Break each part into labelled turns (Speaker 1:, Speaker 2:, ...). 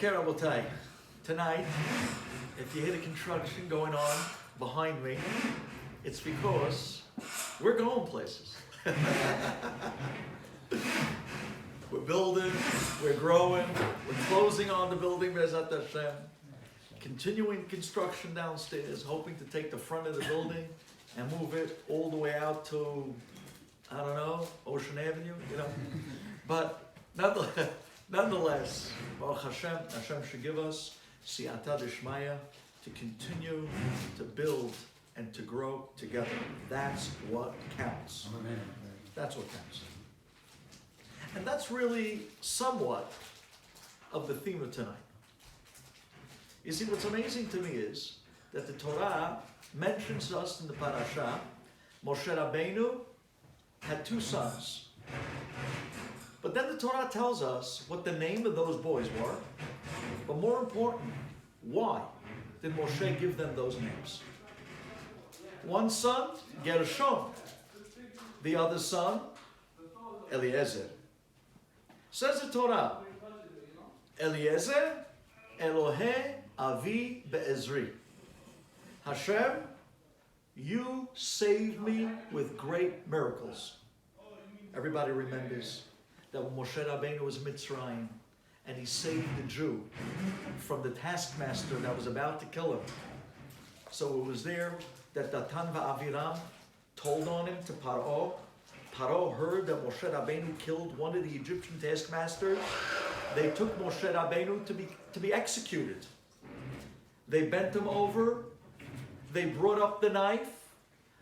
Speaker 1: Okay, Rabotai, tonight, if you hear the construction going on behind me, it's because we're going places. We're building, we're growing, we're closing on the building, Bezat Hashem. Continuing construction downstairs, hoping to take the front of the building and move it all the way out to, I don't know, Ocean Avenue, you know. But nonetheless, Baruch Hashem, Hashem should give us siyata d'shmaya to continue to build and to grow together. That's what counts. That's what counts. And that's really somewhat of the theme of tonight. You see, what's amazing to me is that the Torah mentions us in the parasha. Moshe Rabbeinu had 2 sons. But then the Torah tells us what the name of those boys were. But more important, why did Moshe give them those names? One son, Gershom. The other son, Eliezer. Says the Torah, Eliezer, Elohe Avi Be'ezri. Hashem, you saved me with great miracles. Everybody remembers that when Moshe Rabbeinu was in Mitzrayim and he saved the Jew from the taskmaster that was about to kill him. So it was there that Datan va'Aviram told on him to Paro. Paro heard that Moshe Rabbeinu killed one of the Egyptian taskmasters. They took Moshe Rabbeinu to be executed. They bent him over. They brought up the knife.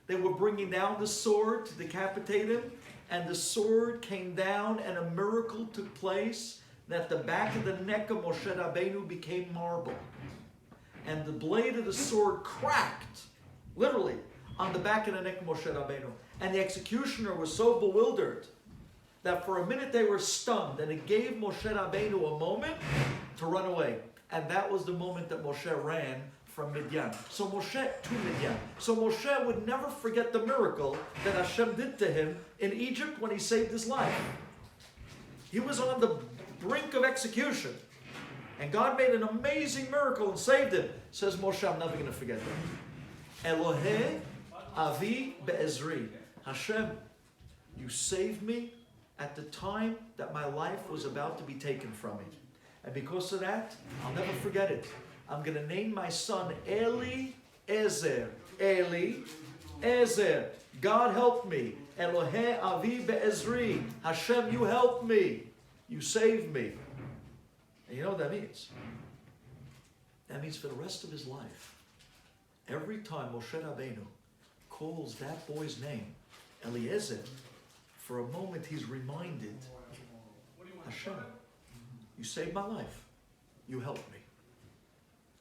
Speaker 1: They were bringing down the sword to decapitate him. And the sword came down and a miracle took place that the back of the neck of Moshe Rabbeinu became marble. And the blade of the sword cracked, literally, on the back of the neck of Moshe Rabbeinu. And the executioner was so bewildered that for a minute they were stunned, and it gave Moshe Rabbeinu a moment to run away. And that was the moment that Moshe ran from Midian. So Moshe would never forget the miracle that Hashem did to him in Egypt when he saved his life. He was on the brink of execution, and God made an amazing miracle and saved him. Says Moshe, I'm never going to forget that. Elohe Avi Be'ezri. Hashem, you saved me at the time that my life was about to be taken from me. And because of that, I'll never forget it. I'm going to name my son Eliezer. Eliezer. God help me. Elohe Avi Be'ezri. Hashem, you helped me. You saved me. And you know what that means? That means for the rest of his life, every time Moshe Rabbeinu calls that boy's name, Eliezer, for a moment he's reminded, Hashem, you saved my life. You helped me.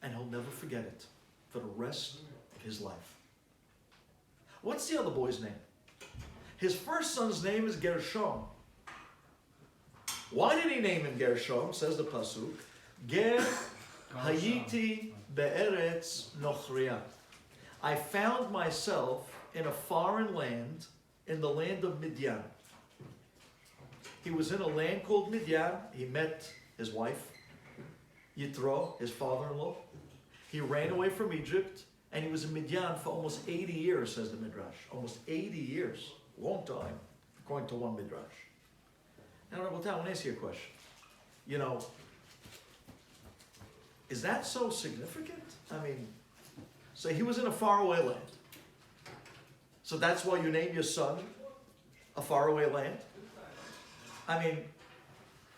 Speaker 1: And he'll never forget it for the rest of his life. What's the other boy's name? His first son's name is Gershom. Why did he name him Gershom? Says the Pasuk. Ger hayiti be'eretz nochriya. I found myself in a foreign land, in the land of Midian. He was in a land called Midian. He met his wife, Yitro, his father-in-law. He ran away from Egypt, and he was in Midian for almost 80 years, says the Midrash. Almost 80 years. Long time, according to one Midrash. Now, Rabbi, I want to ask you a question. You know, is that so significant? I mean, so he was in a faraway land. So that's why you name your son a faraway land? I mean,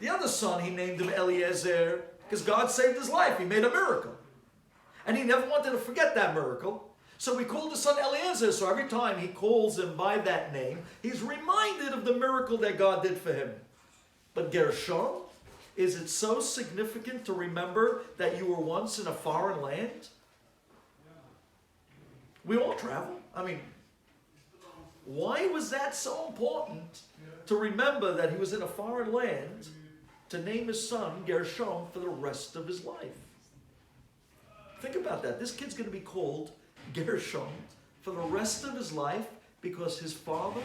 Speaker 1: the other son, he named him Eliezer because God saved his life. He made a miracle. And he never wanted to forget that miracle. So we called his son Eliezer. So every time he calls him by that name, he's reminded of the miracle that God did for him. But Gershom, is it so significant to remember that you were once in a foreign land? We all travel. I mean, why was that so important to remember that he was in a foreign land to name his son Gershom for the rest of his life? Think about that. This kid's going to be called Gershom for the rest of his life because his father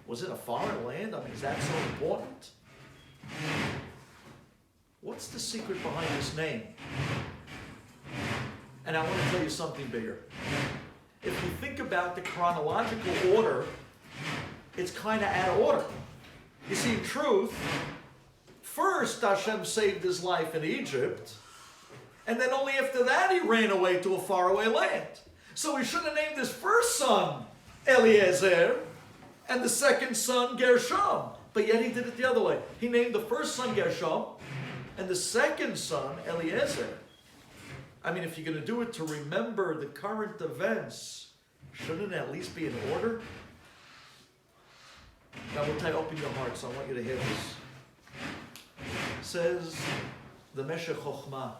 Speaker 1: was in a foreign land. I mean, is that so important? What's the secret behind this name? And I want to tell you something bigger. If you think about the chronological order, it's kind of out of order. You see, in truth, first Hashem saved his life in Egypt, and then only after that he ran away to a faraway land. So he should have named his first son Eliezer and the second son Gershom. But yet he did it the other way. He named the first son Gershom and the second son Eliezer. I mean, if you're going to do it to remember the current events, shouldn't it at least be in order? Now we'll tell you, open your hearts. I want you to hear this. Says the Meshech Chochmah,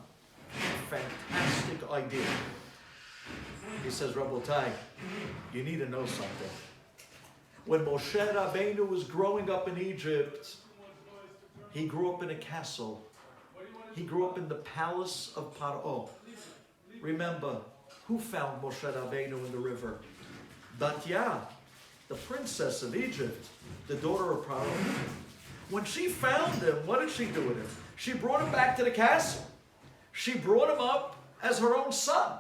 Speaker 1: fantastic idea. He says, Rabotai, you need to know something. When Moshe Rabbeinu was growing up in Egypt, he grew up in a castle. He grew up in the palace of Paro. Remember, who found Moshe Rabbeinu in the river? Batya, the princess of Egypt, the daughter of Paro. When she found him, what did she do with him? She brought him back to the castle. She brought him up as her own son.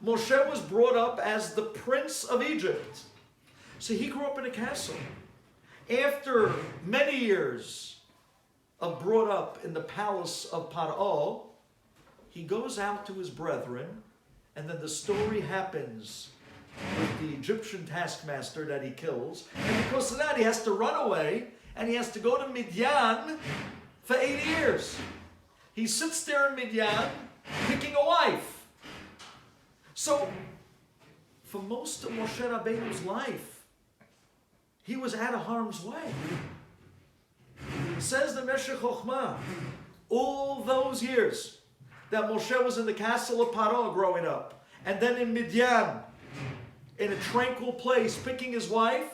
Speaker 1: Moshe was brought up as the prince of Egypt. So he grew up in a castle. After many years of brought up in the palace of Paro, he goes out to his brethren, and then the story happens with the Egyptian taskmaster that he kills. And because of that, he has to run away, and he has to go to Midian for 8 years. He sits there in Midian, picking a wife. So, for most of Moshe Rabbeinu's life, he was out of harm's way. Says the Meshech Chochmah, all those years that Moshe was in the castle of Paro growing up, and then in Midian, in a tranquil place, picking his wife,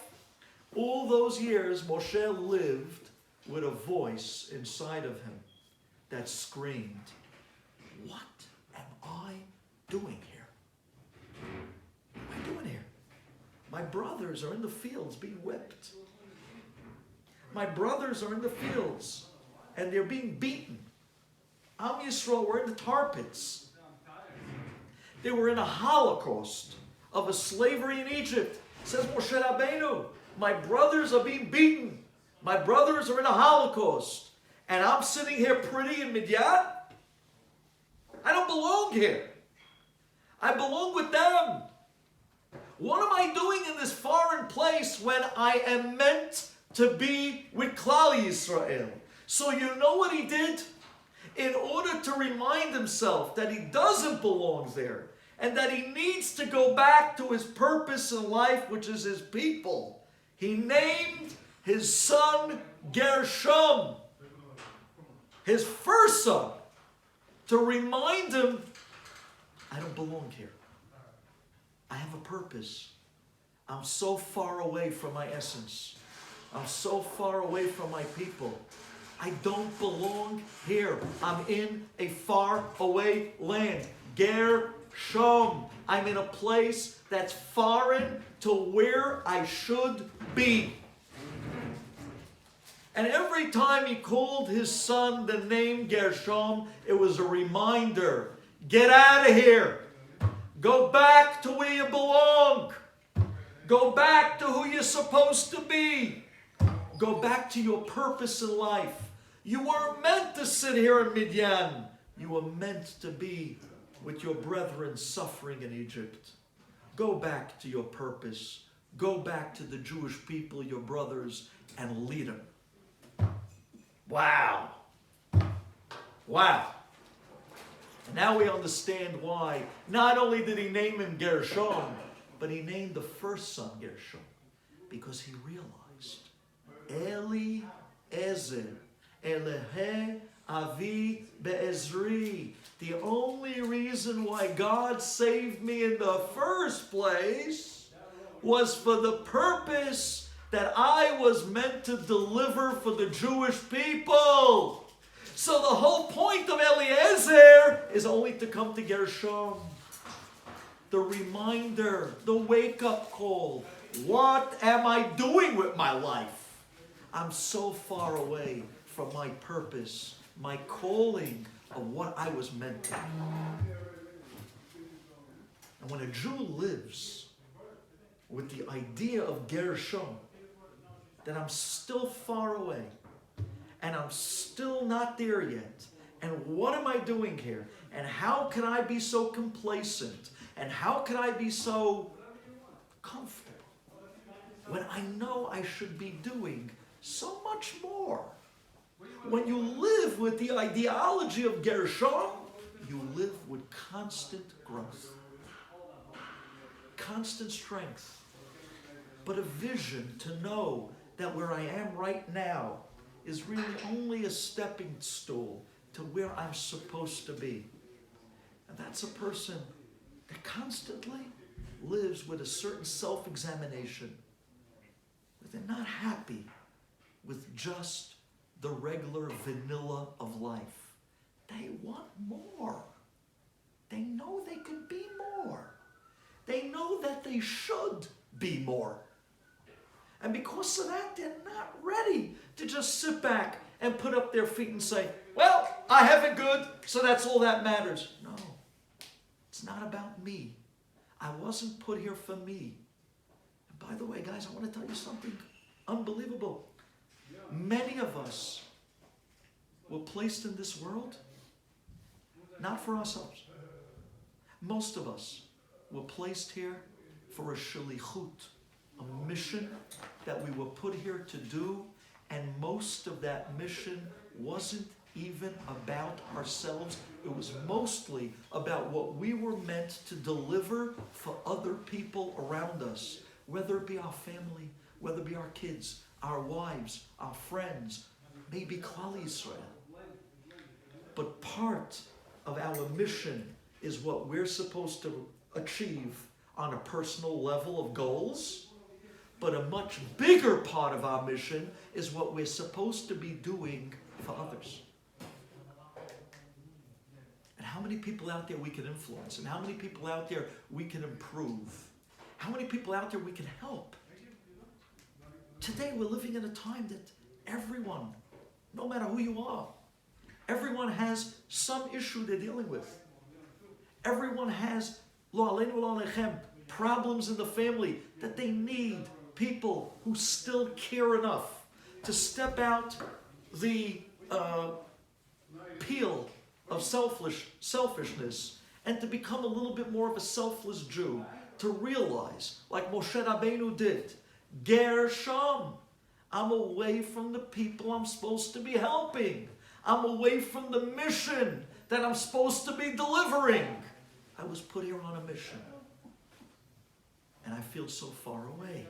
Speaker 1: all those years Moshe lived with a voice inside of him that screamed, what am I doing here? What am I doing here? My brothers are in the fields being whipped. My brothers are in the fields and they're being beaten. Am Yisrael were in the tar pits. They were in a holocaust of a slavery in Egypt. Says Moshe Rabbeinu, my brothers are being beaten. My brothers are in a holocaust. And I'm sitting here pretty in Midian? I don't belong here. I belong with them. What am I doing in this foreign place when I am meant to be with Klal Yisrael? So you know what he did? In order to remind himself that he doesn't belong there and that he needs to go back to his purpose in life, which is his people, he named his son Gershom, his first son, to remind him, I don't belong here. I have a purpose. I'm so far away from my essence. I'm so far away from my people. I don't belong here. I'm in a far away land. Gershom. I'm in a place that's foreign to where I should be. And every time he called his son the name Gershom, it was a reminder. Get out of here. Go back to where you belong. Go back to who you're supposed to be. Go back to your purpose in life. You weren't meant to sit here in Midian. You were meant to be with your brethren suffering in Egypt. Go back to your purpose. Go back to the Jewish people, your brothers, and lead them. Wow. Wow. And now we understand why. Not only did he name him Gershom, but he named the first son Gershom because he realized Eliezer, Elehe Avi Be'ezri. The only reason why God saved me in the first place was for the purpose that I was meant to deliver for the Jewish people. So the whole point of Eliezer is only to come to Gershom. The reminder, the wake-up call. What am I doing with my life? I'm so far away from my purpose, my calling of what I was meant to be. And when a Jew lives with the idea of Gershom, that I'm still far away, and I'm still not there yet, and what am I doing here? And how can I be so complacent? And how can I be so comfortable when I know I should be doing so much more? When you live with the ideology of Gershom, you live with constant growth, constant strength, but a vision to know that where I am right now is really only a stepping stool to where I'm supposed to be. And that's a person that constantly lives with a certain self-examination. But they're not happy with just the regular vanilla of life. They want more. They know they can be more. They know that they should be more. And because of that, they're not ready to just sit back and put up their feet and say, well, I have it good, so that's all that matters. No, it's not about me. I wasn't put here for me. And by the way, guys, I want to tell you something unbelievable. Many of us were placed in this world not for ourselves. Most of us were placed here for a shalichut, a mission that we were put here to do, and most of that mission wasn't even about ourselves. It was mostly about what we were meant to deliver for other people around us, whether it be our family, whether it be our kids, our wives, our friends, maybe Klal Yisrael. But part of our mission is what we're supposed to achieve on a personal level of goals, but a much bigger part of our mission is what we're supposed to be doing for others. And how many people out there we can influence, and how many people out there we can improve, how many people out there we can help. Today we're living in a time that everyone, no matter who you are, everyone has some issue they're dealing with. Everyone has, lo aleinu lo alechem, problems in the family that they need people who still care enough to step out the peel of selfishness and to become a little bit more of a selfless Jew, to realize, like Moshe Rabbeinu did, Gershom, I'm away from the people I'm supposed to be helping. I'm away from the mission that I'm supposed to be delivering. I was put here on a mission, and I feel so far away.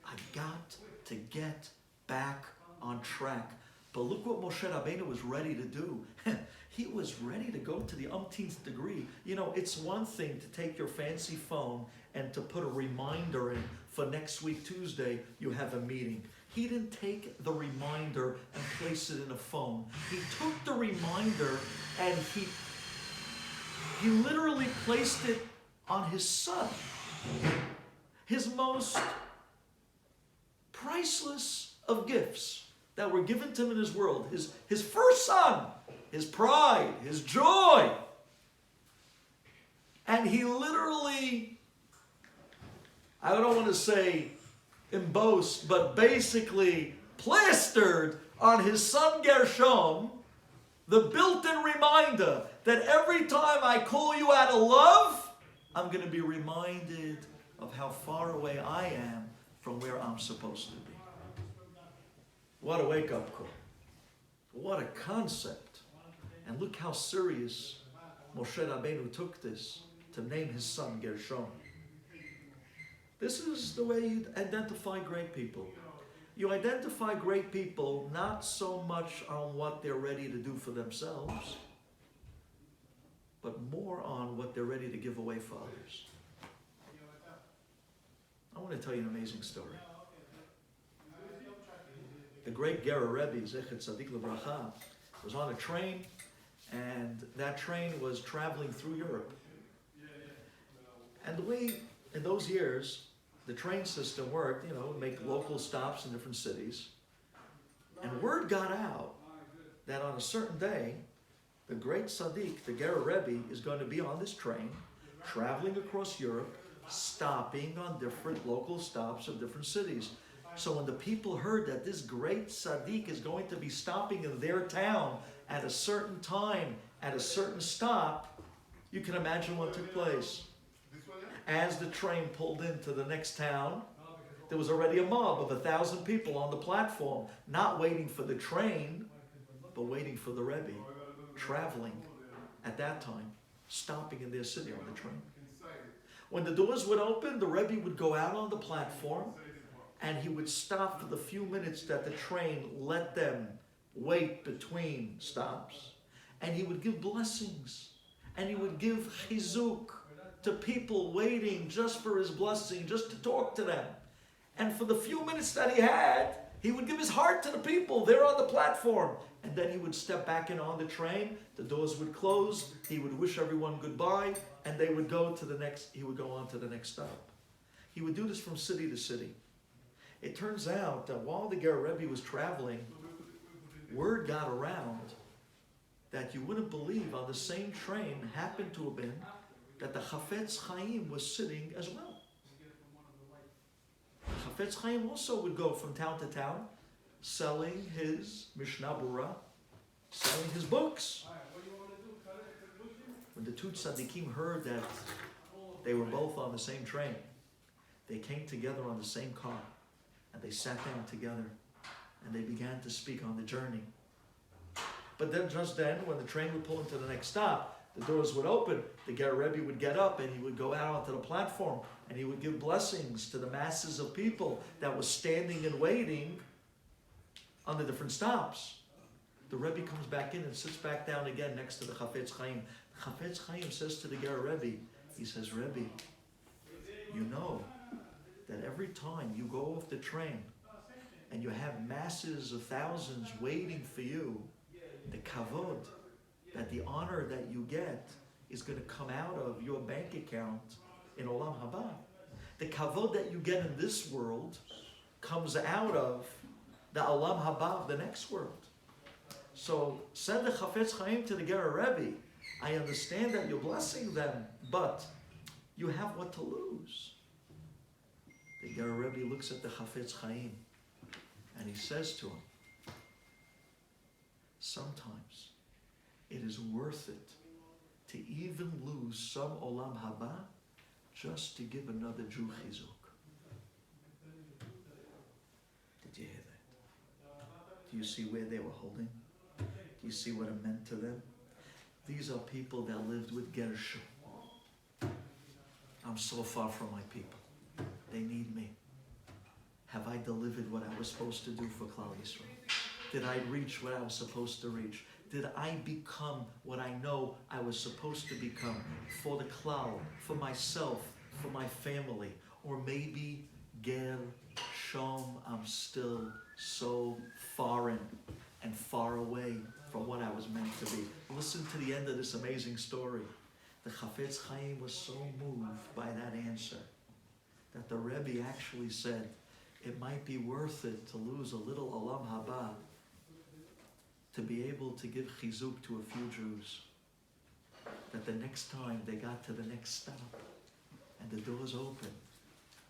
Speaker 1: I've got to get back on track. But look what Moshe Rabbeinu was ready to do. He was ready to go to the umpteenth degree. You know, it's one thing to take your fancy phone and to put a reminder in for next week, Tuesday, you have a meeting. He didn't take the reminder and place it in a phone. He took the reminder and he literally placed it on his son. His most priceless of gifts that were given to him in his world. His first son, his pride, his joy. And he literally, I don't want to say embossed, but basically plastered on his son Gershom the built-in reminder that every time I call you out of love, I'm going to be reminded of how far away I am from where I'm supposed to be. What a wake-up call. What a concept. And look how serious Moshe Rabbeinu took this to name his son Gershom. This is the way you identify great people. You identify great people not so much on what they're ready to do for themselves, but more on what they're ready to give away for others. I want to tell you an amazing story. The great Rebbe, Zechet Tzadik L'Bracha, was on a train, and that train was traveling through Europe. And the way, in those years, the train system worked, make local stops in different cities. And word got out that on a certain day, the great Tzaddik, the Ger Rebbe, is going to be on this train, traveling across Europe, stopping on different local stops of different cities. So when the people heard that this great Tzaddik is going to be stopping in their town at a certain time, at a certain stop, you can imagine what took place. As the train pulled into the next town, there was already a mob of 1,000 people on the platform, not waiting for the train, but waiting for the Rebbe, traveling at that time, stopping in their city on the train. When the doors would open, the Rebbe would go out on the platform, and he would stop for the few minutes that the train let them wait between stops, and he would give blessings, and he would give chizuk to people waiting just for his blessing, just to talk to them. And for the few minutes that he had, he would give his heart to the people there on the platform. And then he would step back in on the train, the doors would close, he would wish everyone goodbye, and they would go to the next, he would go on to the next stop. He would do this from city to city. It turns out that while the Ger Rebbe was traveling, word got around that you wouldn't believe on the same train happened to have been that the Chafetz Chaim was sitting as well. Chafetz Chaim also would go from town to town, selling his Mishnah Berurah, selling his books. When the two tzaddikim heard that they were both on the same train, they came together on the same car, and they sat down together, and they began to speak on the journey. But then, just then, when the train would pull into the next stop, the doors would open, the Ger Rebbe would get up, and he would go out onto the platform, and he would give blessings to the masses of people that was standing and waiting on the different stops. The Rebbe comes back in and sits back down again next to the Chafetz Chaim. The Chafetz Chaim says to the Ger Rebbe, he says, Rebbe, you know that every time you go off the train and you have masses of thousands waiting for you, the kavod, that the honor that you get is going to come out of your bank account in Olam Haba. The kavod that you get in this world comes out of the Olam Haba of the next world. So said the Chafetz Chaim to the Ger Rebbe, I understand that you're blessing them, but you have what to lose. The Ger Rebbe looks at the Chafetz Chaim and he says to him, sometimes it is worth it to even lose some Olam Haba just to give another Jew chizuk. Did you hear that? Do you see where they were holding? Do you see what it meant to them? These are people that lived with Gershom. I'm so far from my people. They need me. Have I delivered what I was supposed to do for Klal Yisrael? Did I reach what I was supposed to reach? Did I become what I know I was supposed to become for the Klal, for myself, for my family? Or maybe Gershom, I'm still so foreign and far away from what I was meant to be. Listen to the end of this amazing story. The Chafetz Chaim was so moved by that answer that the Rebbe actually said, it might be worth it to lose a little Olam Haba to be able to give chizuk to a few Jews. That the next time they got to the next stop and the doors opened,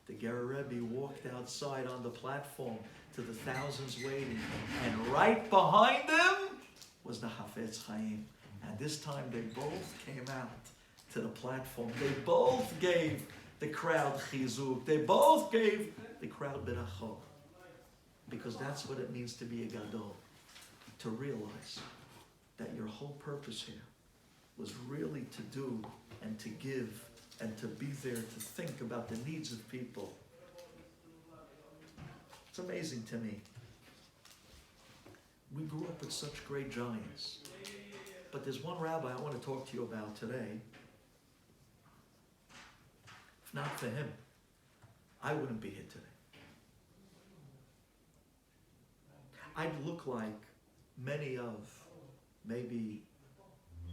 Speaker 1: the Ger Rebbe walked outside on the platform to the thousands waiting, and right behind them was the Chafetz Chaim. And this time they both came out to the platform. They both gave the crowd chizuk. They both gave the crowd berachot. Because that's what it means to be a gadol. To realize that your whole purpose here was really to do and to give and to be there to think about the needs of people. It's amazing to me. We grew up with such great giants. But there's one rabbi I want to talk to you about today. If not for him, I wouldn't be here today. I'd look like many of maybe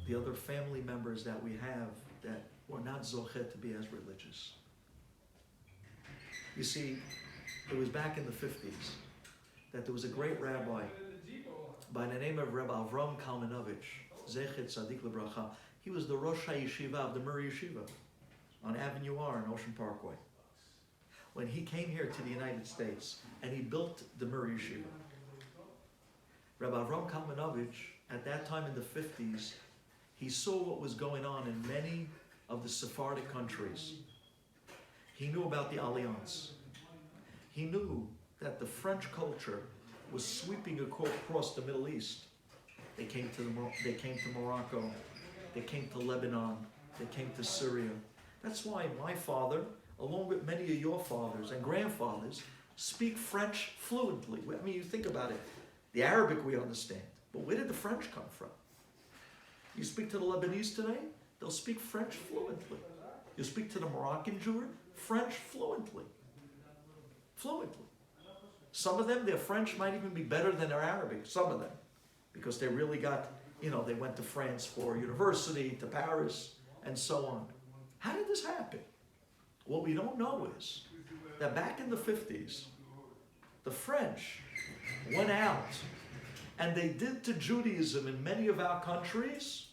Speaker 1: the other family members that we have that were not zochet to be as religious. You see, it was back in the 50s that there was a great rabbi by the name of Rebbe Avram Kalmanovich, Zechet Tzadik Lebracha. He was the Rosh HaYeshiva of the Murray Yeshiva on Avenue R in Ocean Parkway. When he came here to the United States and he built the Murray Yeshiva, Rebbe Avram Kalmanovich, at that time in the 50s, he saw what was going on in many of the Sephardic countries. He knew about the Alliance. He knew that the French culture was sweeping across the Middle East. They came to Morocco, they came to Lebanon, they came to Syria. That's why my father, along with many of your fathers and grandfathers, speak French fluently. I mean, you think about it. The Arabic we understand, but where did the French come from? You speak to the Lebanese today, they'll speak French fluently. You speak to the Moroccan Jew, French fluently. Fluently. Some of them, their French might even be better than their Arabic, some of them, because they really got, they went to France for university, to Paris, and so on. How did this happen? What we don't know is that back in the 50s, the French went out and they did to Judaism in many of our countries,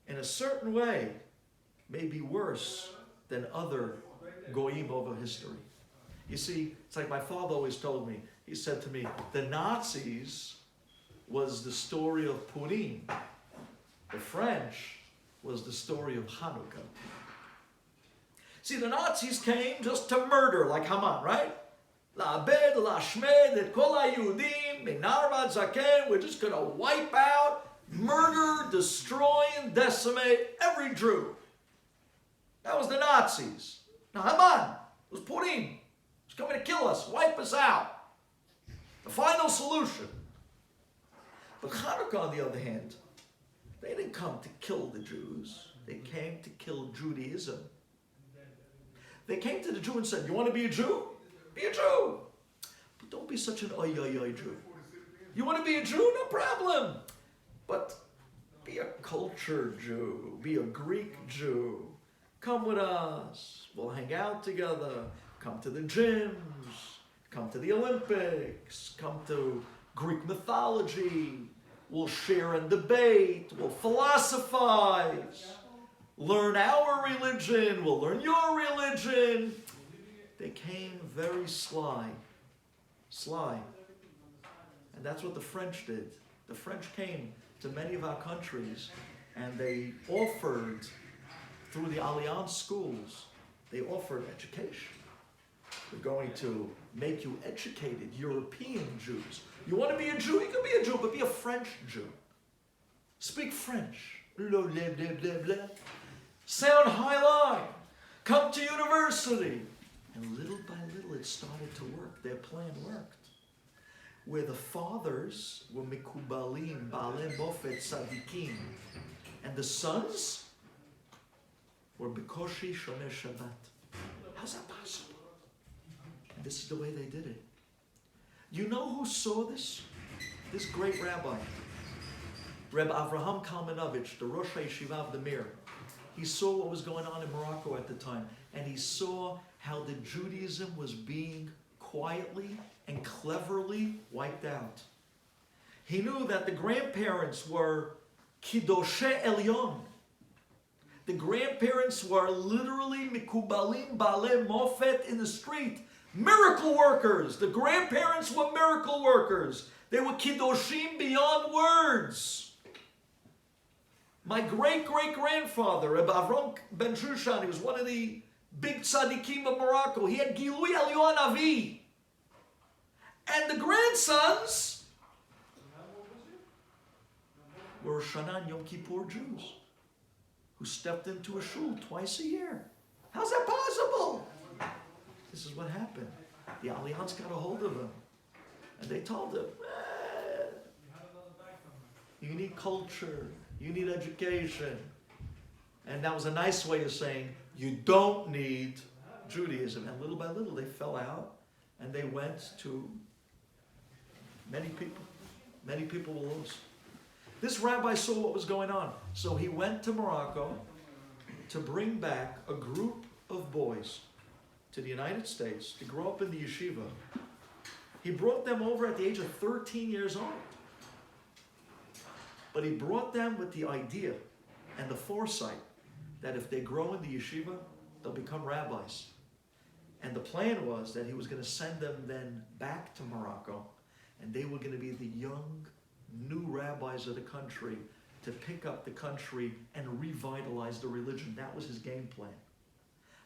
Speaker 1: in a certain way, maybe worse than other goyim over history. You see, it's like my father always told me. He said to me, the Nazis was the story of Purim. The French was the story of Hanukkah. See, the Nazis came just to murder, like Haman, right? La'abed, la'ashmed, et kol ha'Yehudim, minar v'ad zaken. We're just going to wipe out, murder, destroy, and decimate every Jew. That was the Nazis. Now Haman was Purim. He's coming to kill us, wipe us out. The final solution. But Hanukkah, on the other hand, they didn't come to kill the Jews. They came to kill Judaism. They came to the Jew and said, you want to be a Jew? Be a Jew. But don't be such an oy Jew. You want to be a Jew? No problem. But be a cultured Jew. Be a Greek Jew. Come with us. We'll hang out together. Come to the gyms. Come to the Olympics. Come to Greek mythology. We'll share and debate. We'll philosophize. Learn our religion. We'll learn your religion. They came very sly. Sly. And that's what the French did. The French came to many of our countries and they offered, through the Alliance schools, they offered education. We're going to make you educated European Jews. You want to be a Jew? You can be a Jew, but be a French Jew. Speak French. Blah, blah, blah, blah, blah. Sound high line. Come to university. And little by little it started to work. Their plan worked. Where the fathers were mikubalim, baalei mofet, tzadikim, and the sons were bekoshi shomer Shabbat. How's that possible? And this is the way they did it. You know who saw this? This great rabbi, Rebbe Avraham Kalmanovich, the Rosh HaYeshiva of the Mir. He saw what was going on in Morocco at the time, and he saw how the Judaism was being quietly and cleverly wiped out. He knew that the grandparents were Kidoshe Elyon. The grandparents were literally Mikubalim Baalei Mofet in the street. Miracle workers. The grandparents were miracle workers. They were Kiddoshim beyond words. My great-great-grandfather, Rebbe Avram ben Shushan, he was one of the big tzaddikim of Morocco. He had Gilui Elyon Avi. And the grandsons were Shana and Yom Kippur Jews who stepped into a shul twice a year. How's that possible? This is what happened. The Alliance got a hold of him. And they told him, you need culture. You need education. And that was a nice way of saying, you don't need Judaism. And little by little, they fell out. And they went to many people. Many people were lost. This rabbi saw what was going on. So he went to Morocco to bring back a group of boys to the United States to grow up in the yeshiva. He brought them over at the age of 13 years old. But he brought them with the idea and the foresight that if they grow in the yeshiva, they'll become rabbis. And the plan was that he was going to send them then back to Morocco, and they were going to be the young, new rabbis of the country to pick up the country and revitalize the religion. That was his game plan.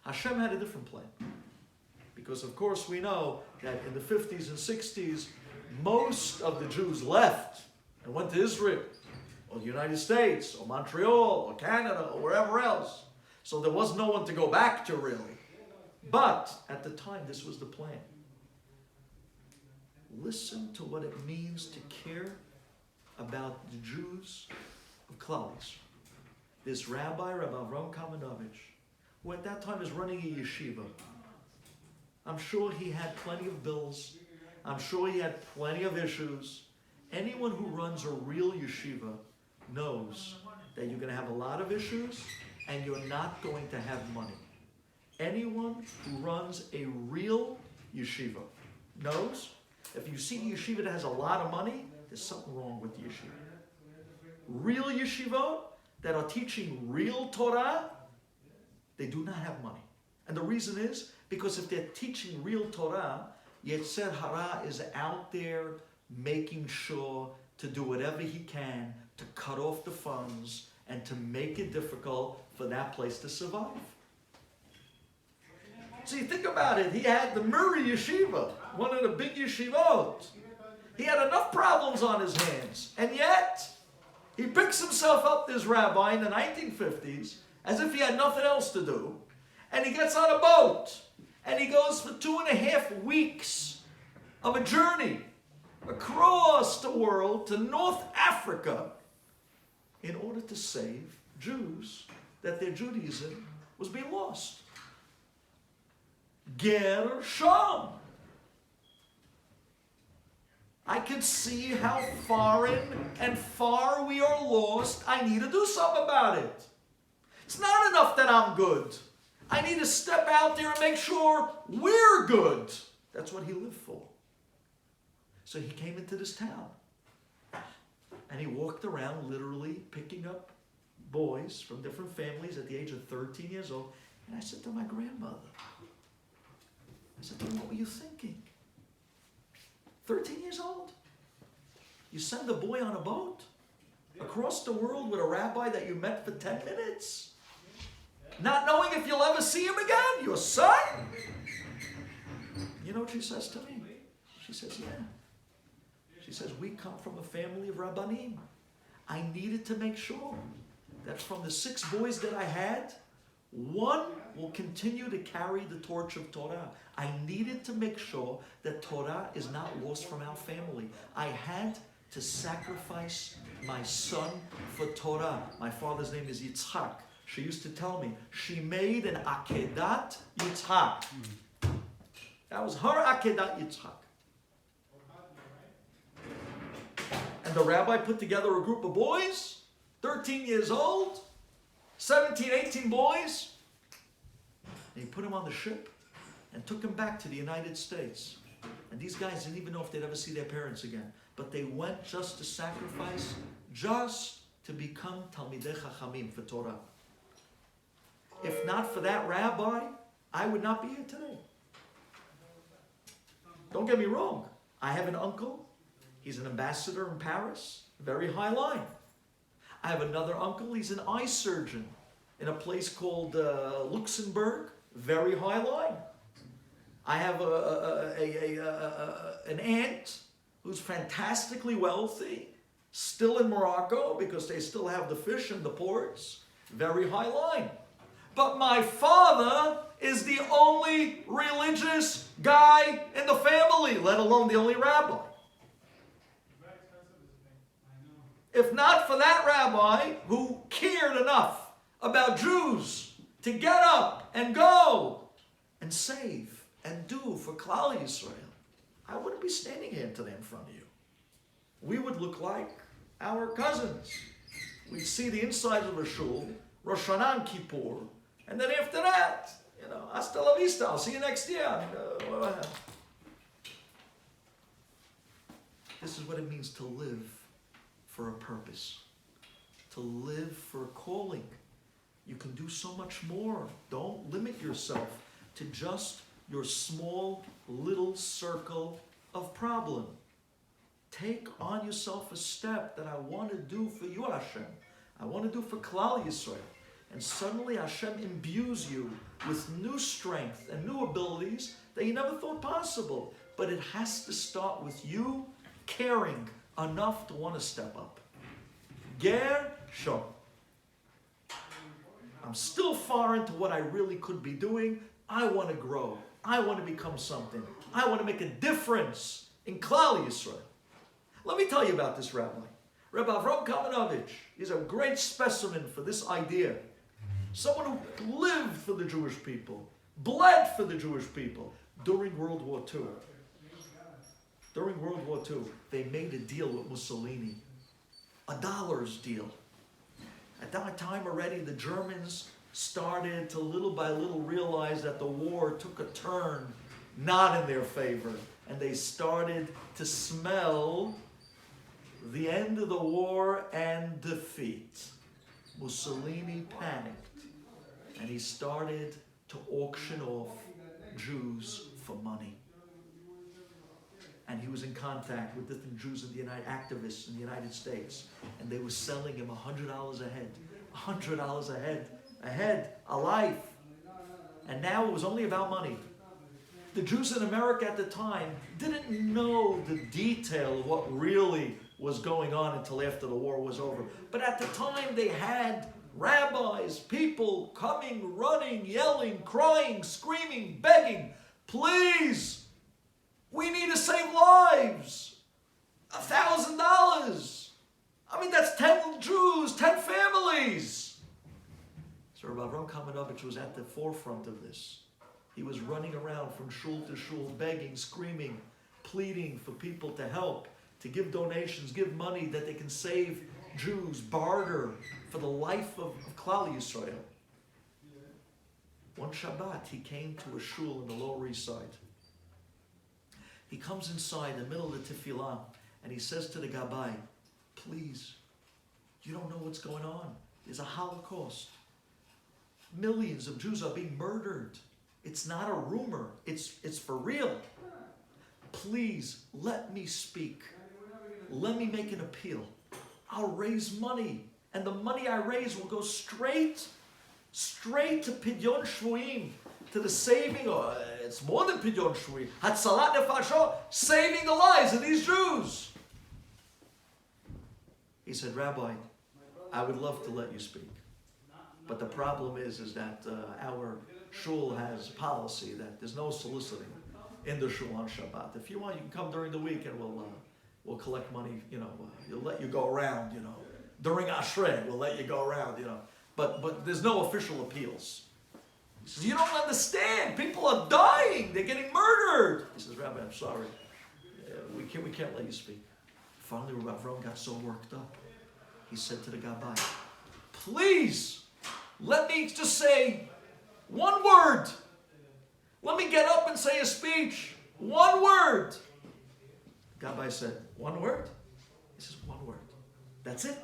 Speaker 1: Hashem had a different plan. Because of course we know that in the 50s and 60s, most of the Jews left and went to Israel, or the United States, or Montreal, or Canada, or wherever else. So there was no one to go back to really. But at the time, this was the plan. Listen to what it means to care about the Jews of Klal Yisrael. This Rabbi Avram Kamenovich, who at that time is running a yeshiva, I'm sure he had plenty of bills. I'm sure he had plenty of issues. Anyone who runs a real yeshiva knows that you're going to have a lot of issues and you're not going to have money. Anyone who runs a real yeshiva knows if you see a yeshiva that has a lot of money, there's something wrong with the yeshiva. Real yeshiva that are teaching real Torah, they do not have money. And the reason is because if they're teaching real Torah, Yetzer Hara is out there making sure to do whatever he can to cut off the funds and to make it difficult for that place to survive. See, think about it. He had the Muri Yeshiva, one of the big yeshivot. He had enough problems on his hands. And yet, he picks himself up, this rabbi, in the 1950s, as if he had nothing else to do. And he gets on a boat. And he goes for 2.5 weeks of a journey across the world to North Africa in order to save Jews that their Judaism was being lost. Gershom. I can see how foreign and far we are lost. I need to do something about it. It's not enough that I'm good. I need to step out there and make sure we're good. That's what he lived for. So he came into this town. And he walked around literally picking up boys from different families at the age of 13 years old. And I said to my grandmother, I said to her, what were you thinking? 13 years old? You send a boy on a boat across the world with a rabbi that you met for 10 minutes? Not knowing if you'll ever see him again? Your son? You know what she says to me? She says, yeah. She says, we come from a family of Rabbanim. I needed to make sure that from the 6 boys that I had, one will continue to carry the torch of Torah. I needed to make sure that Torah is not lost from our family. I had to sacrifice my son for Torah. My father's name is Yitzhak. She used to tell me, she made an Akedat Yitzhak. That was her Akedat Yitzhak. And the rabbi put together a group of boys, 13 years old, 17, 18 boys. And he put them on the ship and took them back to the United States. And these guys didn't even know if they'd ever see their parents again. But they went just to sacrifice, just to become Talmidei Chachamim for Torah. If not for that rabbi, I would not be here today. Don't get me wrong. I have an uncle. He's an ambassador in Paris, very high line. I have another uncle. He's an eye surgeon in a place called Luxembourg, very high line. I have an aunt who's fantastically wealthy, still in Morocco because they still have the fish in the ports, very high line. But my father is the only religious guy in the family, let alone the only rabbi. If not for that rabbi who cared enough about Jews to get up and go and save and do for Klal Yisrael, I wouldn't be standing here today in front of you. We would look like our cousins. We'd see the insides of a shul, Rosh Hashanah and Kippur, and then after that, hasta la vista, I'll see you next year. is what it means to live for a purpose, to live for a calling. You can do so much more. Don't limit yourself to just your small little circle of problem. Take on yourself a step that I want to do for you, Hashem. I want to do for Klal Yisrael. And suddenly Hashem imbues you with new strength and new abilities that you never thought possible. But it has to start with you caring enough to want to step up. GERSHON. I'm still far into what I really could be doing. I want to grow. I want to become something. I want to make a difference in Klal Yisrael. Let me tell you about this rabbi. Rabbi Avram Kamenovich is a great specimen for this idea. Someone who lived for the Jewish people, bled for the Jewish people during World War II. During World War II, they made a deal with Mussolini, $1 deal. At that time already, the Germans started to little by little realize that the war took a turn not in their favor. And they started to smell the end of the war and defeat. Mussolini panicked. And he started to auction off Jews for money. And he was in contact with different Jews in the activists in the United States. And they were selling him $100 a head. $100 a head, a life. And now it was only about money. The Jews in America at the time didn't know the detail of what really was going on until after the war was over. But at the time they had rabbis, people coming, running, yelling, crying, screaming, begging, please, we need to save lives. $1,000. I mean, that's 10 Jews, 10 families. So Rabbi Avram Kamenovich was at the forefront of this. He was running around from shul to shul, begging, screaming, pleading for people to help, to give donations, give money that they can save Jews, barter for the life of Klal Yisrael. One Shabbat, he came to a shul in the Lower East Side. He comes inside in the middle of the tefillah, and he says to the Gabbai, please, you don't know what's going on. There's a Holocaust. Millions of Jews are being murdered. It's not a rumor. It's for real. Please, let me speak. Let me make an appeal. I'll raise money. And the money I raise will go straight to Pidyon Shvuim, to the saving, or it's more than Pidyon Shvuim, Hatzalat Nefashot, saving the lives of these Jews. He said, Rabbi, I would love to let you speak. But the problem is that our shul has policy that there's no soliciting in the shul on Shabbat. If you want, you can come during the week and we'll collect money, we'll let you go around, During Ashrei, we'll let you go around, But there's no official appeals. He says, you don't understand. People are dying. They're getting murdered. He says, Rabbi, I'm sorry. We can't let you speak. Finally, Rabbi Avram got so worked up. He said to the Gabbai, please, let me just say one word. Let me get up and say a speech. One word. Gabbai said, one word? He says, one word. That's it.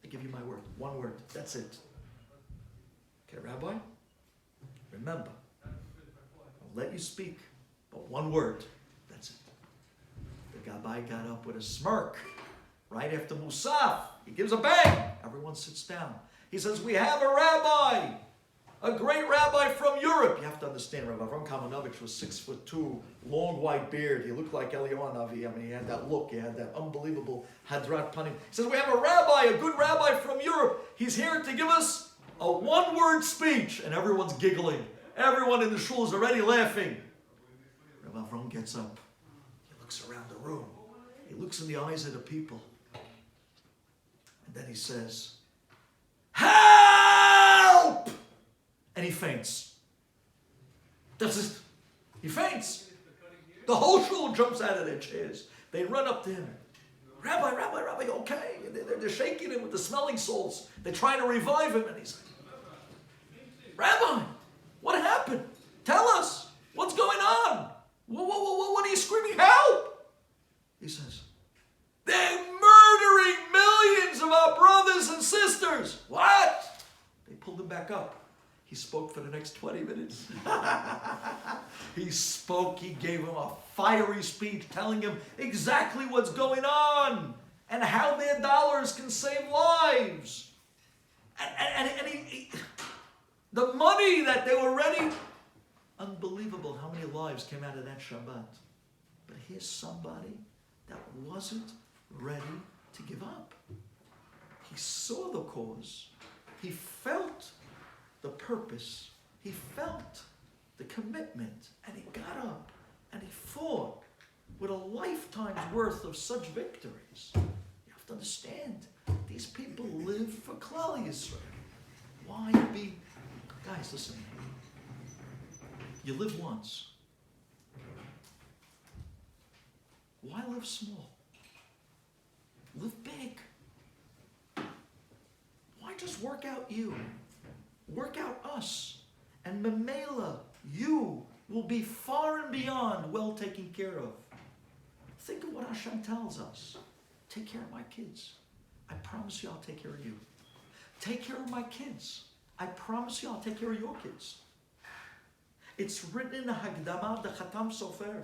Speaker 1: I give you my word. One word. That's it. Okay, Rabbi? Remember, I'll let you speak, but one word. That's it. The Gabbai got up with a smirk. Right after Musaf, he gives a bang. Everyone sits down. He says, we have a rabbi, a great rabbi from Europe. You have to understand, Rabbi Avram Kamenovich was 6'2", long white beard. He looked like Eliyahu Navi. I mean, he had that look. He had that unbelievable hadrat panim. He says, we have a rabbi, a good rabbi from Europe. He's here to give us a one-word speech. And everyone's giggling. Everyone in the shul is already laughing. Rabbi Avram gets up. He looks around the room. He looks in the eyes of the people. And then he says, help! And he faints. That's it. He faints. The whole shul jumps out of their chairs. They run up to him. Rabbi, okay? They're shaking him with the smelling salts. They're trying to revive him. And he's like, Rabbi, what happened? Tell us. What's going on? What are you screaming? Help! He says, He spoke for the next 20 minutes. He spoke, he gave him a fiery speech telling him exactly what's going on and how their dollars can save lives. And the money that they were ready, unbelievable how many lives came out of that Shabbat. But here's somebody that wasn't ready to give up. He saw the cause. He felt the purpose. He felt the commitment. And he got up and he fought with a lifetime's worth of such victories. You have to understand, these people live for Klal Yisrael. Why be... Guys, listen. You live once. Why live small? Live big. Why just work out you? Work out us. And Memela, you will be far and beyond well taken care of. Think of what Hashem tells us. Take care of my kids. I promise you I'll take care of you. Take care of my kids. I promise you I'll take care of your kids. It's written in the Hagdama, the Khatam Sofer,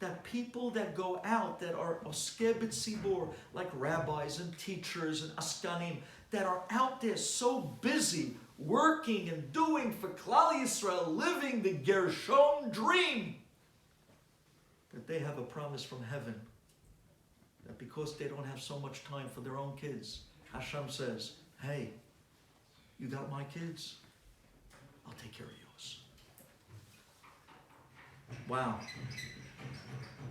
Speaker 1: that people that go out, that are oskeh b'tzibur, like rabbis and teachers and askanim, that are out there so busy working and doing for Klal Yisrael, living the Gershom dream, that they have a promise from heaven that because they don't have so much time for their own kids, Hashem says, hey, you got my kids? I'll take care of yours. Wow.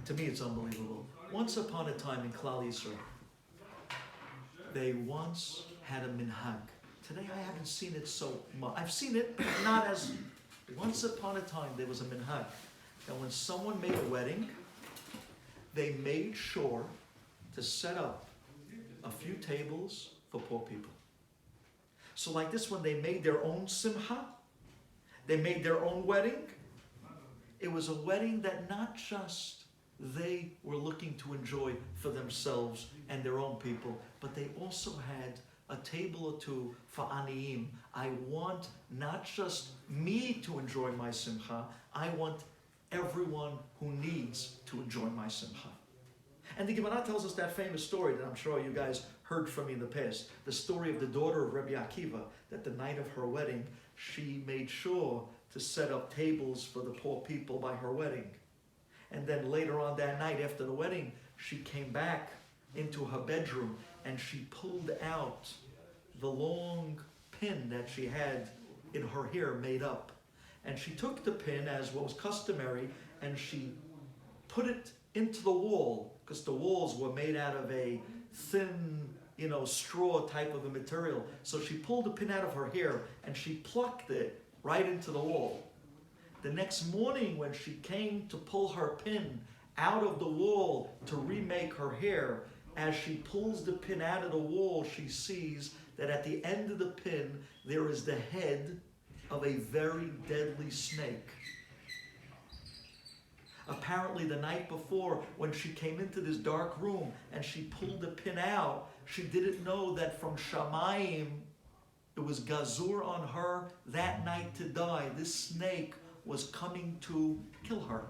Speaker 1: To me, it's unbelievable. Once upon a time in Klal Yisrael, they once had a minhag. Today, I haven't seen it so much. I've seen it, but not as... Once upon a time, there was a minhag. And when someone made a wedding, they made sure to set up a few tables for poor people. So like this, when they made their own simcha, they made their own wedding, it was a wedding that not just they were looking to enjoy for themselves and their own people, but they also had a table or two for aniyim. I want not just me to enjoy my simcha, I want everyone who needs to enjoy my simcha. And the Gemara tells us that famous story that I'm sure you guys heard from me in the past. The story of the daughter of Rabbi Akiva, that the night of her wedding, she made sure to set up tables for the poor people by her wedding. And then later on that night after the wedding, she came back into her bedroom and she pulled out the long pin that she had in her hair made up. And she took the pin as what was customary and she put it into the wall, because the walls were made out of a thin, straw type of a material. So she pulled the pin out of her hair and she plucked it right into the wall. The next morning when she came to pull her pin out of the wall to remake her hair, as she pulls the pin out of the wall, she sees that at the end of the pin, there is the head of a very deadly snake. Apparently the night before, when she came into this dark room and she pulled the pin out, she didn't know that from Shamayim, it was gazur on her that night to die. This snake was coming to kill her.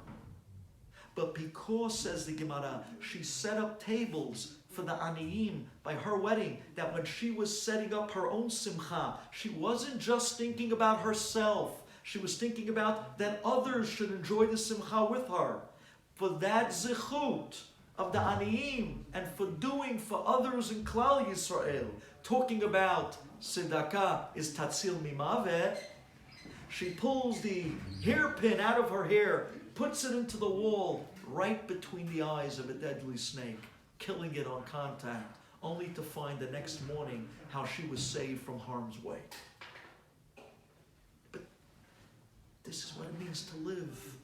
Speaker 1: But because, says the Gemara, she set up tables for the aniyim by her wedding, that when she was setting up her own simcha, she wasn't just thinking about herself. She was thinking about that others should enjoy the simcha with her. For that zichut of the aniyim and for doing for others in Klal Yisrael, talking about tzedakah is tatzil mimaveh, she pulls the hairpin out of her hair, puts it into the wall right between the eyes of a deadly snake, killing it on contact, only to find the next morning how she was saved from harm's way. But this is what it means to live,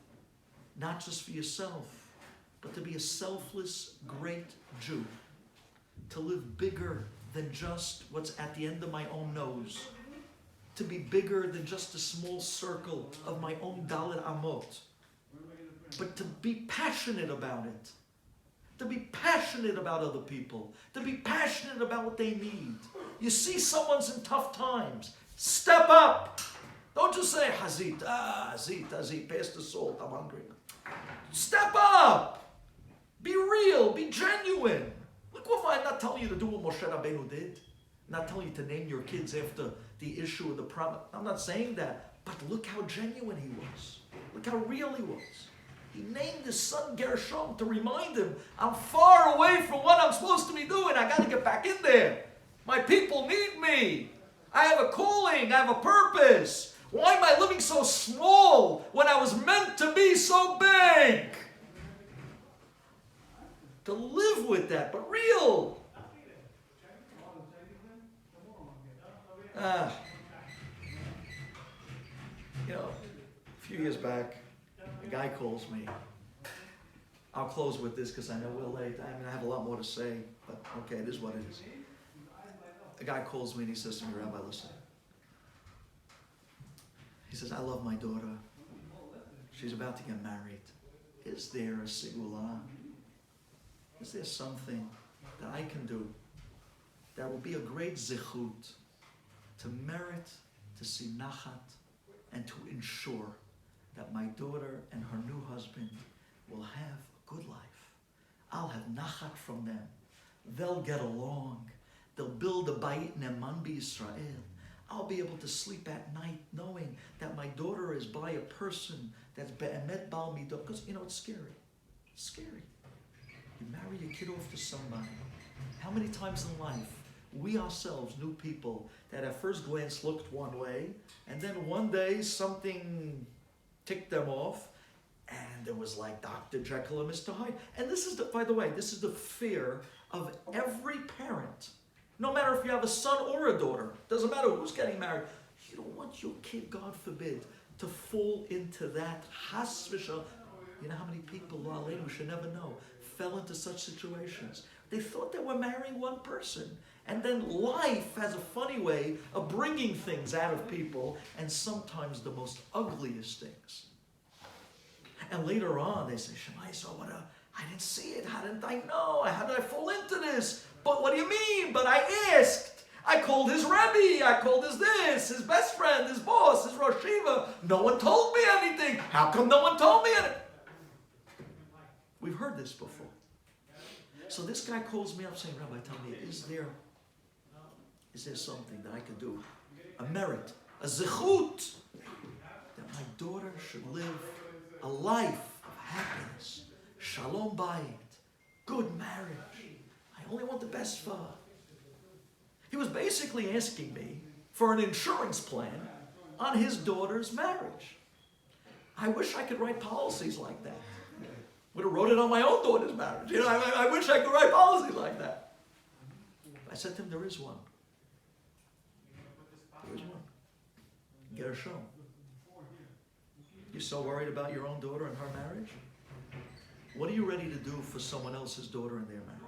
Speaker 1: not just for yourself, but to be a selfless, great Jew. To live bigger than just what's at the end of my own nose. To be bigger than just a small circle of my own Dalet Amot. But to be passionate about it. To be passionate about other people. To be passionate about what they need. You see someone's in tough times. Step up. Don't just say, hazit, hazit, pass the salt, I'm hungry. Step up. Be real, be genuine. Look what I'm not telling you to do what Moshe Rabbeinu did. I'm not telling you to name your kids after the issue of the problem. I'm not saying that. But look how genuine he was. Look how real he was. He named his son Gershom to remind him, I'm far away from what I'm supposed to be doing. I got to get back in there. My people need me. I have a calling. I have a purpose. Why am I living so small when I was meant to be so big? To live with that, but real. You know, a few years back, a guy calls me. I'll close with this because I know we're late. I have a lot more to say, but okay, it is what it is. A guy calls me and he says to me, Rabbi, listen. He says, I love my daughter. She's about to get married. Is there a sigula? Is there something that I can do that will be a great zichut to merit, to see nachat, and to ensure that my daughter and her new husband will have a good life? I'll have nachat from them. They'll get along. They'll build a bayit ne'eman b'Yisrael. I'll be able to sleep at night knowing that my daughter is by a person that's be'emet bal midah. Because, you know, it's scary. It's scary. You marry your kid off to somebody. How many times in life we ourselves knew people that at first glance looked one way, and then one day something ticked them off, and it was like Dr. Jekyll and Mr. Hyde. And this is, by the way, this is the fear of every parent. No matter if you have a son or a daughter, doesn't matter who's getting married. You don't want your kid, God forbid, to fall into that has v'shal. You know how many people, we should never know, fell into such situations. They thought they were marrying one person. And then life has a funny way of bringing things out of people, and sometimes the most ugliest things. And later on, they say, Shemai, so I didn't see it. How didn't I know? How did I fall into this? But what do you mean? But I asked. I called his Rebbe. I called his best friend, his boss, his Rosh Yeshiva. No one told me anything. How come no one told me anything? We've heard this before. So this guy calls me up saying, Rabbi, tell me, is there something that I could do? A merit, a zichut, that my daughter should live a life of happiness, shalom bayit, good marriage. I only want the best for her. He was basically asking me for an insurance plan on his daughter's marriage. I wish I could write policies like that. Would have wrote it on my own daughter's marriage. You know, I wish I could write policies like that. I said to him, there is one. There is one. Gershom. You're so worried about your own daughter and her marriage? What are you ready to do for someone else's daughter and their marriage?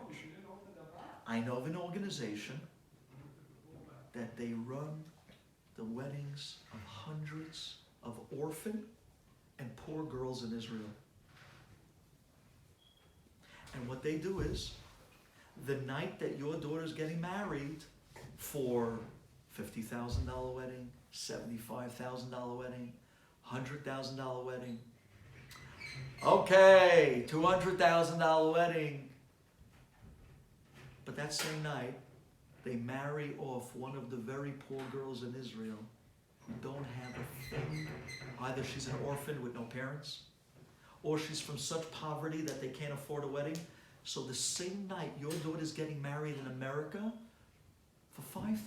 Speaker 1: I know of an organization that they run the weddings of hundreds of orphan and poor girls in Israel. And what they do is, the night that your daughter's getting married for $50,000 wedding, $75,000 wedding, $100,000 wedding, okay, $200,000 wedding. But that same night, they marry off one of the very poor girls in Israel who don't have a thing. Either she's an orphan with no parents, or she's from such poverty that they can't afford a wedding. So the same night your daughter's getting married in America for $5,000.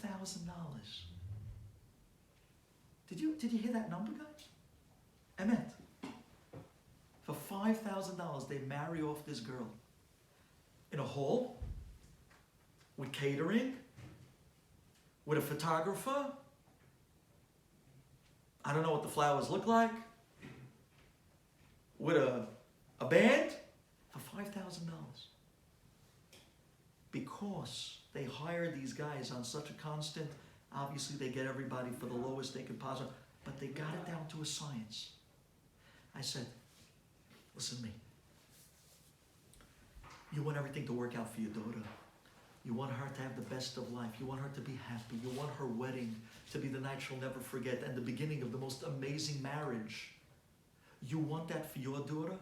Speaker 1: Did you hear that number, guys? Emet. For $5,000, they marry off this girl in a hall, with catering, with a photographer. I don't know what the flowers look like. With a band for $5,000. Because they hire these guys on such a constant, obviously they get everybody for the lowest they could possibly, but they got it down to a science. I said, listen to me. You want everything to work out for your daughter. You want her to have the best of life. You want her to be happy. You want her wedding to be the night she'll never forget and the beginning of the most amazing marriage. You want that for your daughter?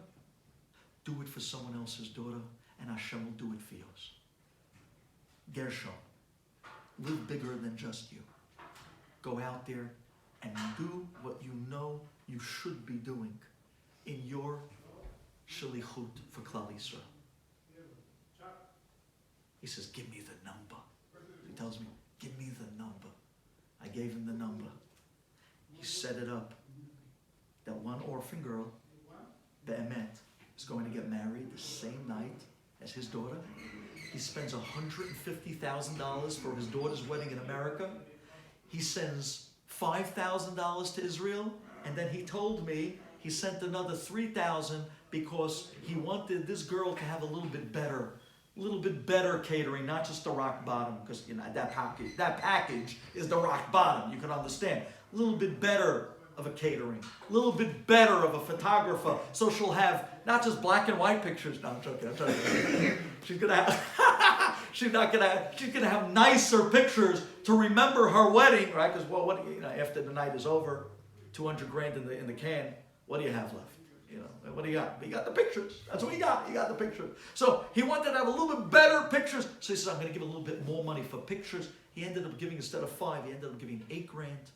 Speaker 1: Do it for someone else's daughter, and Hashem will do it for yours. Gershom, live bigger than just you. Go out there and do what you know you should be doing in your shalichut for Klal Yisrael. He says, give me the number. He tells me, give me the number. I gave him the number. He set it up. That one orphan girl, Be'emet, is going to get married the same night as his daughter. He spends $150,000 for his daughter's wedding in America. He sends $5,000 to Israel, and then he told me he sent another $3,000 because he wanted this girl to have a little bit better catering, not just the rock bottom, because that package is the rock bottom. You can understand. A little bit better of a catering, a little bit better of a photographer, so she'll have not just black and white pictures. No, I'm joking. She's gonna have nicer pictures to remember her wedding, right? Because after the night is over, $200,000 in the can. What do you have left? What do you got? You got the pictures. That's what you got. You got the pictures. So he wanted to have a little bit better pictures. So he said, I'm going to give a little bit more money for pictures. He ended up giving, instead of $5,000, he ended up giving $8,000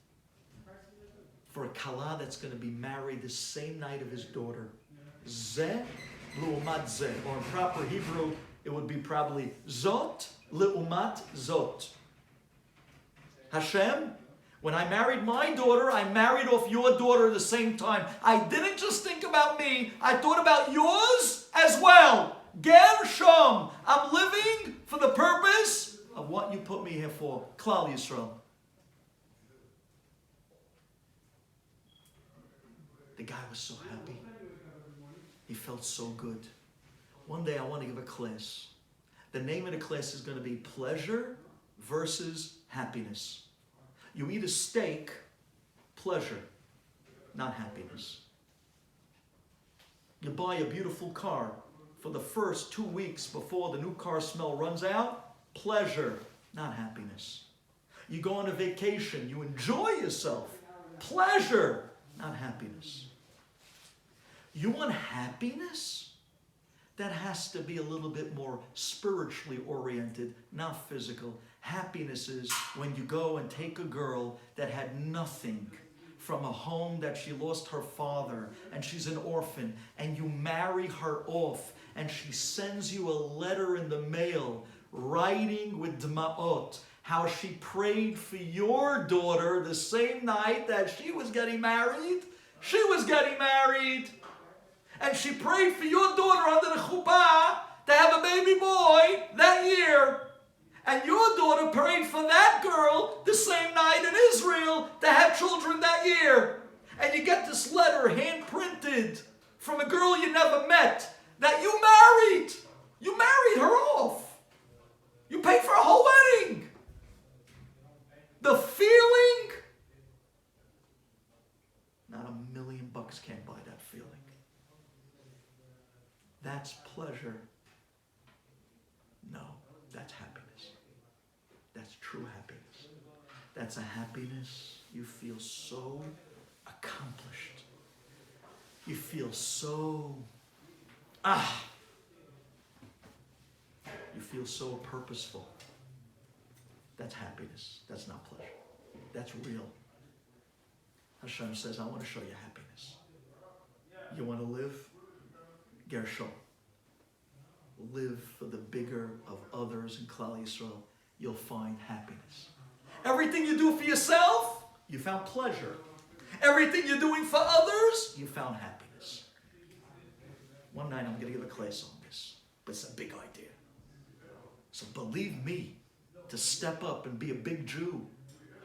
Speaker 1: for a kala that's going to be married the same night of his daughter. Zeh l'umat zeh. Or in proper Hebrew, it would be probably zot l'umat zot. Hashem, when I married my daughter, I married off your daughter at the same time. I didn't just think about me, I thought about yours as well. Gershom, I'm living for the purpose of what you put me here for. Klal Yisrael. The guy was so happy. He felt so good. One day I want to give a class. The name of the class is going to be Pleasure versus Happiness. You eat a steak, pleasure, not happiness. You buy a beautiful car. For the first 2 weeks before the new car smell runs out, pleasure, not happiness. You go on a vacation, you enjoy yourself, pleasure, not happiness. You want happiness? That has to be a little bit more spiritually oriented, not physical. Happiness is when you go and take a girl that had nothing from a home that she lost her father and she's an orphan, and you marry her off, and she sends you a letter in the mail writing with dma'ot how she prayed for your daughter the same night that she was getting married. She was getting married. And she prayed for your daughter under the chuppah to have a baby boy that year. And your daughter prayed for that girl the same night in Israel to have children that year. And you get this letter hand-printed from a girl you never met that you married. You married her off. You paid for a whole wedding. The feeling, not $1,000,000 can't buy that feeling. That's pleasure. No, that's happiness. That's true happiness. That's a happiness you feel so accomplished. You feel so, you feel so purposeful. That's happiness. That's not pleasure. That's real. Hashem says, I want to show you happiness. You want to live? Gershom. Live for the bigger of others in Klal Yisrael. You'll find happiness. Everything you do for yourself, you found pleasure. Everything you're doing for others, you found happiness. One night I'm going to give a class on this, but it's a big idea. So believe me, to step up and be a big Jew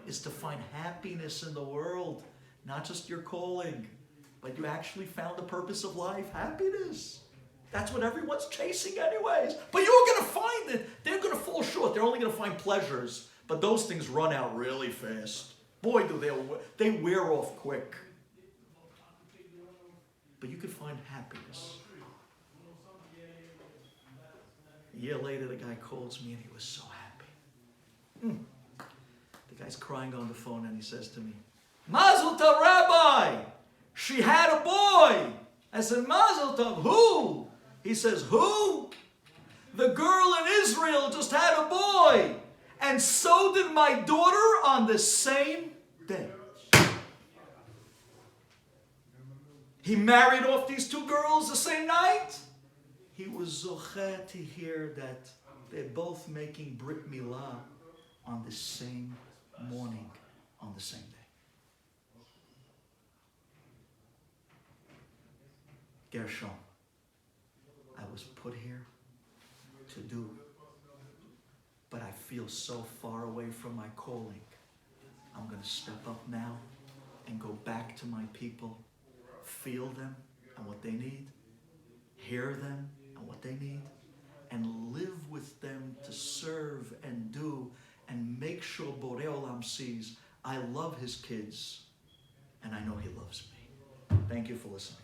Speaker 1: is to find happiness in the world, not just your calling, but you actually found the purpose of life, happiness. That's what everyone's chasing anyways. But you're going to find it. They're going to fall short. They're only going to find pleasures. But those things run out really fast. Boy, do they wear off quick. But you can find happiness. A year later, the guy calls me and he was so happy. The guy's crying on the phone and he says to me, Mazel Tov, Rabbi! She had a boy! I said, Mazel Tov, who? He says, who? The girl in Israel just had a boy! And so did my daughter on the same day. He married off these two girls the same night. He was zocheh to hear that they're both making brit milah on the same morning, on the same day. Gershom, I was put here to do, but I feel so far away from my calling. I'm going to step up now and go back to my people, feel them and what they need, hear them and what they need, and live with them to serve and do and make sure Borei Olam sees I love his kids and I know he loves me. Thank you for listening.